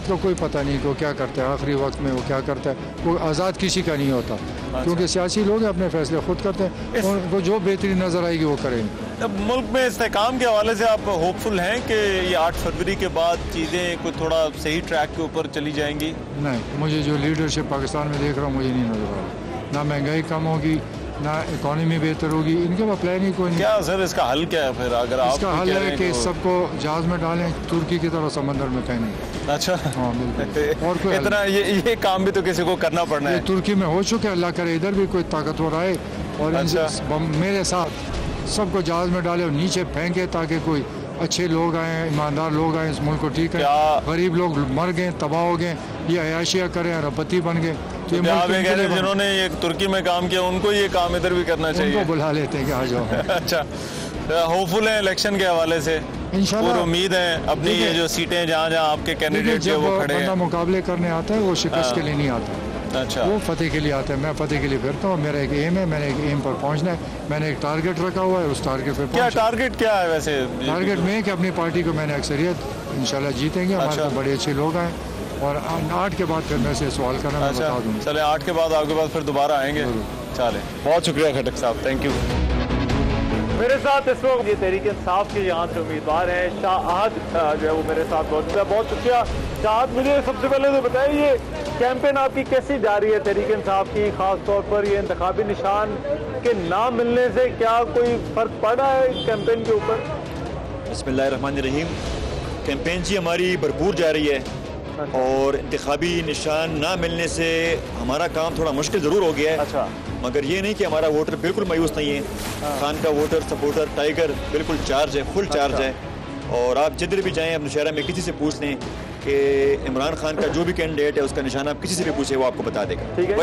का कोई पता नहीं को क्या करता है, आखिरी वक्त में वो क्या करता है। वो आज़ाद किसी का नहीं होता। अच्छा, क्योंकि सियासी लोग अपने फैसले खुद करते हैं, उनको जो बेहतरीन नजर आएगी वो करेंगे। अब मुल्क में इस्तेहकाम के हवाले से आप होपफुल हैं कि ये 8 फरवरी के बाद चीज़ें कोई थोड़ा सही ट्रैक के ऊपर चली जाएंगी? नहीं, मुझे जो लीडरशिप पाकिस्तान में देख रहा हूँ मुझे नहीं नजर आ रहा। ना महंगाई कम होगी, ना इकॉनमी बेहतर होगी, इनके पास प्लान ही कोई नहीं। क्या सर इसका हल क्या है फिर? अगर आप इसका हल है कि सबको जहाज में डालें, तुर्की की तरह समंदर में फेंकें। अच्छा, हाँ बिल्कुल। और कोई इतना ये काम भी तो किसी को करना पड़ना है। तुर्की में हो चुके, अल्लाह करे इधर भी कोई ताकतवर आए और मेरे साथ सबको जहाज में डाले और नीचे फेंके, ताकि कोई अच्छे लोग आए, ईमानदार लोग आए, इस मुल्क को ठीक है। गरीब लोग मर गए, तबाह हो गए, ये अयाशिया करें, रपति बन गए। तो जिन्होंने ये तुर्की में काम किया उनको ये काम इधर भी करना चाहिए। उनको बुला लेते हैं कि आ जाओ। अच्छा, होपफुल है इलेक्शन के हवाले से? इंशाल्लाह पूरी उम्मीद है अपनी ये जो सीटें जहाँ जहाँ आपके कैंडिडेट जो वो खड़े हैं। मुकाबले करने आता है वो शिकस्त के लिए नहीं आता। अच्छा, वो फतेह के लिए आता है, मैं फतेह के लिए फिरता हूँ। मेरा एक एम है, मैंने एक एम पर पहुँचना है, मैंने एक टारगेट रखा हुआ है, उस टारगेट पे क्या टारगेट क्या है वैसे? टारगेट में कि अपनी पार्टी को मैंने अक्सरियत इंशाल्लाह जीतेंगे। हमारे साथ बड़े अच्छे लोग आए और 8 के बाद फिर मैं से सवाल करना मैं बता दूँ। चले 8 के बाद आपके पास फिर दोबारा आएंगे। चले, बहुत शुक्रिया खटक साहब, थैंक यू। मेरे साथ इस वक्त ये तहरीक इंसाफ के यहाँ से उम्मीदवार हैं शाह अहद जो है वो मेरे साथ मौजूद है। बहुत शुक्रिया शाह अहद। मुझे सबसे पहले तो बताइए ये कैंपेन आपकी कैसी जा रही है तहरीक इंसाफ की, खास तौर पर ये इंतखाबी निशान के ना मिलने से क्या कोई फर्क पड़ रहा है कैंपेन के ऊपर? बिस्मिल्लाहिर्रहमानिर्रहीम। कैंपेन जी हमारी भरपूर जा रही है और इंतखाबी निशान ना मिलने से हमारा काम थोड़ा मुश्किल ज़रूर हो गया है। अच्छा, मगर ये नहीं कि हमारा वोटर बिल्कुल मायूस नहीं है। खान का वोटर सपोर्टर टाइगर बिल्कुल चार्ज है, फुल चार्ज है। और आप जिधर भी जाएं अब नौशहरा में किसी से पूछ लें कि इमरान खान का जो भी कैंडिडेट है उसका निशाना आप किसी से भी पूछे वो आपको बता देगा। ठीक है,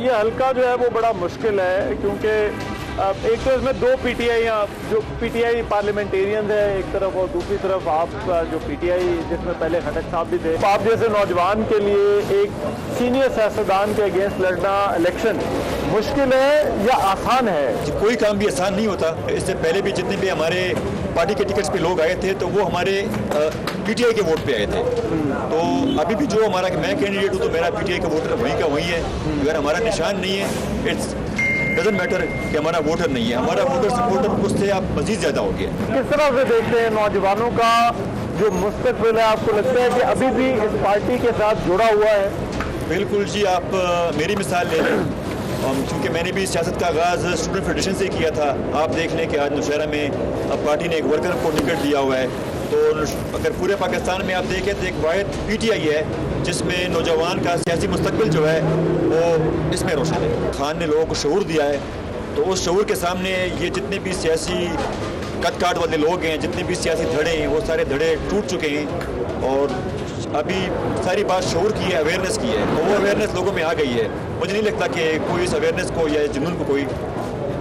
ये हल्का जो है वो बड़ा मुश्किल है क्योंकि एक तो इसमें 2 पीटीआई जो पीटीआई पार्लियामेंटेरियन है एक तरफ और दूसरी तरफ आप जो पीटीआई जिसमें पहले खटक साहब भी थे। आप जैसे नौजवान के लिए एक सीनियर सियासतदान के अगेंस्ट लड़ना इलेक्शन मुश्किल है या आसान है? कोई काम भी आसान नहीं होता। इससे पहले भी जितने भी हमारे पार्टी के टिकट्स पे लोग आए थे तो वो हमारे पीटीआई के वोट पे आए थे। तो अभी भी जो हमारा मैं कैंडिडेट हूँ तो मेरा पीटीआई का वोटर वहीं का वहीं है। अगर हमारा निशान नहीं है इट्स डजंट मैटर कि हमारा वोटर नहीं है, हमारा वोटर सपोर्टर उससे आप मजीद ज़्यादा हो गया। किस तरह से देखते हैं नौजवानों का जो मुस्तकबिल है? आपको लगता है कि अभी भी इस पार्टी के साथ जुड़ा हुआ है? बिल्कुल जी, आप मेरी मिसाल ले लें। क्योंकि मैंने भी सियासत का आगाज़ स्टूडेंट फेडरेशन से किया था। आप देख लें कि आज नौशहरा में पार्टी ने एक वर्कर को टिकट दिया हुआ है। तो अगर पूरे पाकिस्तान में आप देखें तो एक वाहिद पीटीआई है जिसमें नौजवान का सियासी मुस्तकबिल जो है वो इसमें रोशन है। खान ने लोगों को शऊर दिया है तो उस शऊर के सामने ये जितने भी सियासी कद काट वाले लोग हैं, जितने भी सियासी धड़े हैं, वो सारे धड़े टूट चुके हैं। और अभी सारी बात शऊर की है, अवेयरनेस की है, तो वो अवेयरनेस लोगों में आ गई है। मुझे नहीं लगता कि कोई इस अवेयरनेस को या इस जुनून को कोई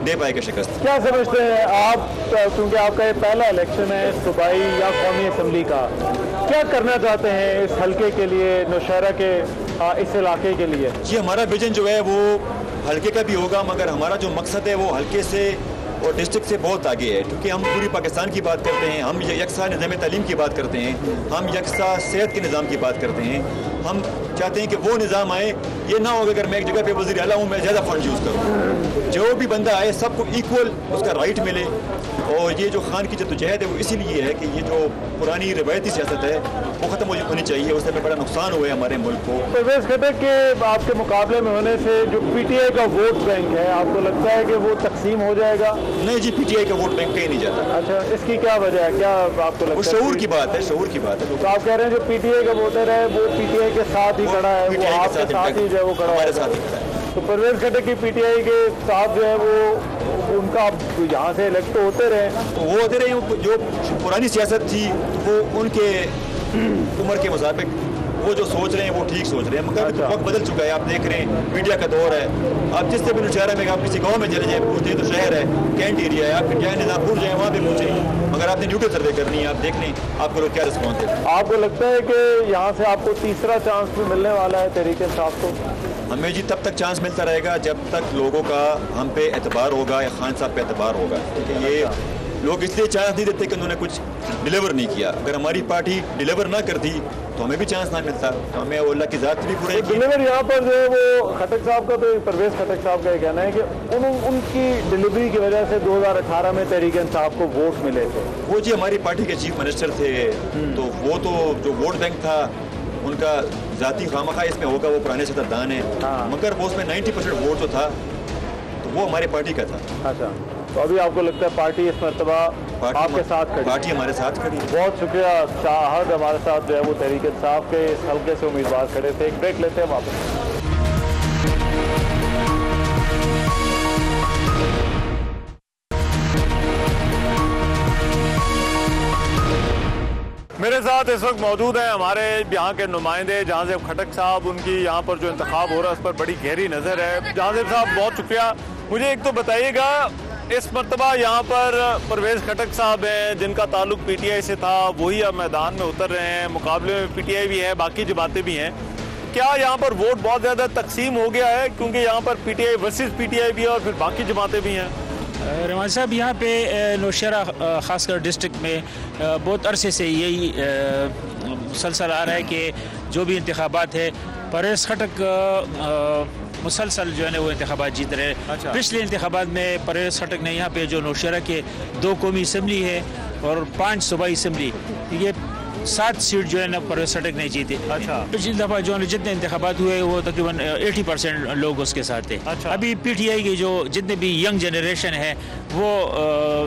दे पाएगा शिकस्त। क्या समझते हैं आप, क्योंकि आपका ये पहला इलेक्शन है सूबाई या कौमी असम्बली का, क्या करना चाहते हैं इस हल्के के लिए, नौशहरा के इस इलाके के लिए? जी, हमारा विजन जो है वो हल्के का भी होगा मगर हमारा जो मकसद है वो हल्के से और डिस्ट्रिक्ट से बहुत आगे है। क्योंकि हम पूरी पाकिस्तान की बात करते हैं, हम यकसा निज़ाम तालीम की बात करते हैं, हम यकसा सेहत के निज़ाम की बात करते हैं। हम चाहते हैं कि वो निज़ाम आए, ये ना हो अगर मैं एक जगह पे वज़ीर आला हूँ मैं ज़्यादा फंड यूज़ करूँ। जो भी बंदा आए सबको इक्वल उसका राइट मिले। और ये जो खान की जद्दोजहद है वो इसीलिए है कि ये जो पुरानी रवायती सियासत है वो ख़त्म होनी चाहिए। उससे बड़ा नुकसान हुआ है हमारे मुल्क को। परवेज़ खटक के आपके मुकाबले में होने से जो पीटीआई का वोट बैंक है, आपको लगता है कि वो तकसीम हो जाएगा? नहीं जी, पीटीआई का वोट बैंक कहीं नहीं जाता। अच्छा, इसकी क्या वजह है? क्या आपको लगता है? वो शऊर की बात है, शऊर की बात है। तो आप कह रहे हैं जो पीटीआई का वोटर है वो पीटीआई के साथ ही खड़ा है, वो आपके साथ ही जो है वो खड़ा है। तो परवेज़ खटक की पीटीआई के साथ जो है वो उनका यहाँ से इलेक्ट तो होते रहे, वो होते रहे। जो पुरानी सियासत थी वो उनके उम्र के मुताबिक वो जो सोच रहे हैं वो ठीक सोच रहे हैं। मगर वक्त बदल चुका है। आप देख रहे हैं मीडिया का दौर है। आप जिससे भी नौशहरा में आप किसी गांव में चले जाए पूछते हैं तो शहर है, कैंट एरिया है, आप फिर जाए निज़ामपुर जाए वहाँ पे पूछें। मगर आपने न्यूट्रल सर्वे करनी है, आप देख लें आपको लोग क्या रिस्पॉन्स है। आपको लगता है कि यहाँ से आपको तीसरा चांस भी मिलने वाला है तहरीक इंसाफ को? हमें जी तब तक चांस मिलता रहेगा जब तक लोगों का हम पे एतबार होगा या खान साहब पे एतबार होगा। क्योंकि ये लोग इसलिए चांस नहीं देते कि उन्होंने कुछ डिलीवर नहीं किया। अगर हमारी पार्टी डिलीवर ना करती तो हमें भी चांस ना मिलता। तो हमें अल्लाह की ज़ात भी पूरे डिलीवर यहाँ पर जो है वो खटक साहब का, तो परवेज़ खटक साहब का ये कहना है कि उनकी डिलीवरी की वजह से 2018 में तहरीक इंसाफ को वोट मिले थे। वो जी हमारी पार्टी के चीफ मिनिस्टर थे, तो वो तो जो वोट बैंक था उनका ज़ाती खामखा इसमें होगा, वो पुराने सियासतदान है। मगर वो उसमें 90% वोट जो था तो वो हमारी पार्टी का था। अच्छा, तो अभी आपको लगता है पार्टी इस मरतबा आपके साथ खड़ी? पार्टी हमारे साथ खड़ी। बहुत शुक्रिया शाह अहद, हमारे साथ जो है वो तहरीक इंसाफ के इस हल्के से उम्मीदवार खड़े थे। एक ब्रेक लेते हैं वापस। मेरे साथ इस वक्त मौजूद हैं हमारे यहाँ के नुमाइंदे जहांज़ेब खटक साहब। उनकी यहाँ पर जो इंतखाब हो रहा है उस पर बड़ी गहरी नज़र है। जहांज़ेब साहब बहुत शुक्रिया। मुझे एक तो बताइएगा इस मरतबा यहाँ पर परवेज़ खटक साहब हैं जिनका ताल्लुक पीटीआई से था, वही अब मैदान में उतर रहे हैं। मुकाबले में पीटीआई भी है, बाकी जमातें भी हैं। क्या यहाँ पर वोट बहुत ज़्यादा तकसीम हो गया है क्योंकि यहाँ पर पीटीआई वर्सेस पीटीआई भी है और फिर बाकी जमातें भी हैं? रहमान साहब, यहाँ पे नौशहरा ख़ासकर डिस्ट्रिक्ट में बहुत अरसे से यही मुसलसल आ रहा है कि जो भी इंतखाबात है परवेज़ खटक मुसलसल जो है ना वो इंतखाबात जीत रहे। अच्छा। पिछले इंतखाबात में परवेज़ खटक ने यहाँ पे जो नौशहरा के 2 कौमी असम्बली है और 5 सूबाई असम्बली, ये 7 सीट जो है ना परवेज़ खटक ने जीते। अच्छा। पिछली दफ़ा जो है जितने इंतखाबात हुए वो तकरीबन 80% लोग उसके साथ थे। अच्छा। अभी पीटीआई के जो जितने भी यंग जनरेशन है वो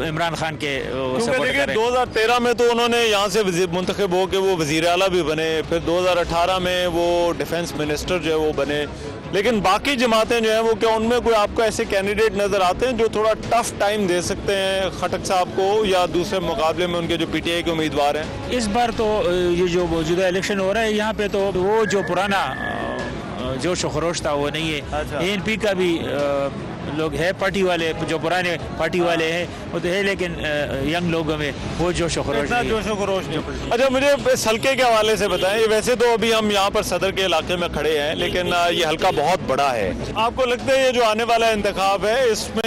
इमरान खान के सपोर्ट कर रहे हैं। 2013 में तो उन्होंने यहाँ से मुंतखब हो के वो वज़ीर आला भी बने, फिर 2018 में वो डिफेंस मिनिस्टर जो है वो बने। लेकिन बाकी जमातें जो हैं वो क्या उनमें कोई आपको ऐसे कैंडिडेट नज़र आते हैं जो थोड़ा टफ टाइम दे सकते हैं खटक साहब को, या दूसरे मुकाबले में उनके जो पीटीआई के उम्मीदवार हैं? इस बार तो ये जो मौजूदा इलेक्शन हो रहा है यहाँ पे तो वो जो पुराना जोश खरोश था वो नहीं है। अच्छा। ANP का भी लोग है, पार्टी वाले जो पुराने पार्टी वाले हैं वो तो है, लेकिन यंग लोगों में वो जोश खरोश नहीं। अच्छा, मुझे इस हल्के के हवाले से बताएं, वैसे तो अभी हम यहाँ पर सदर के इलाके में खड़े हैं लेकिन ये हल्का बहुत बड़ा है। आपको लगता है ये जो आने वाला इंतखाब है इसमें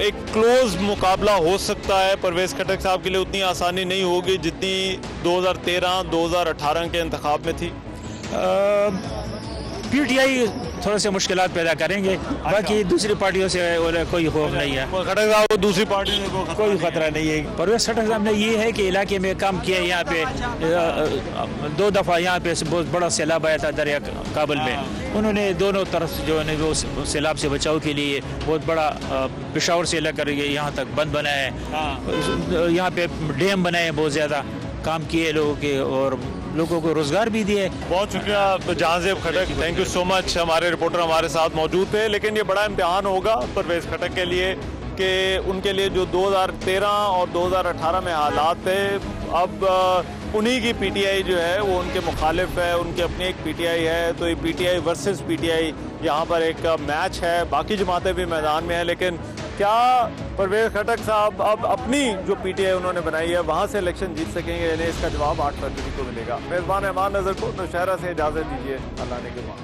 एक क्लोज मुकाबला हो सकता है? परवेज़ खटक साहब के लिए उतनी आसानी नहीं होगी जितनी 2013-2018 के इंतखाब में थी? पीटीआई थोड़े से मुश्किलात पैदा करेंगे। अच्छा। बाकी दूसरी पार्टियों से कोई खौफ नहीं है। खटक साहब को दूसरी पार्टी से कोई खतरा नहीं है। परवेज़ खटक साहब ने ये है कि इलाके में काम किया। यहाँ पे 2 दफ़ा यहाँ पे बहुत बड़ा सैलाब आया था दरिया काबुल में, उन्होंने दोनों तरफ जो है वो सैलाब से बचाव के लिए बहुत बड़ा पेशावर से लेकर यहाँ तक बंद बनाया है। यहाँ पे डैम बनाए, बहुत ज़्यादा काम किए लोगों के और लोगों को रोजगार भी दिए। बहुत शुक्रिया जहांज़ेब खटक, थैंक यू सो मच। हमारे रिपोर्टर हमारे साथ मौजूद थे। लेकिन ये बड़ा इम्तिहान होगा परवेज़ खटक के लिए कि उनके लिए जो 2013 और 2018 में हालात थे, अब उन्हीं की पीटीआई जो है वो उनके मुखालिफ है, उनकी अपनी एक पीटीआई है। तो ये पीटीआई वर्सेस पीटीआई यहाँ पर एक मैच है। बाकी जमातें भी मैदान में हैं, लेकिन क्या परवेज़ खटक साहब अब अपनी जो पीटीआई उन्होंने बनाई है वहाँ से इलेक्शन जीत सकेंगे? यानी इसका जवाब 8 फरवरी को मिलेगा। मेज़बान अमान नज़र को नौशहरा से इजाज़त दीजिए। अल्लाह ने के बाद।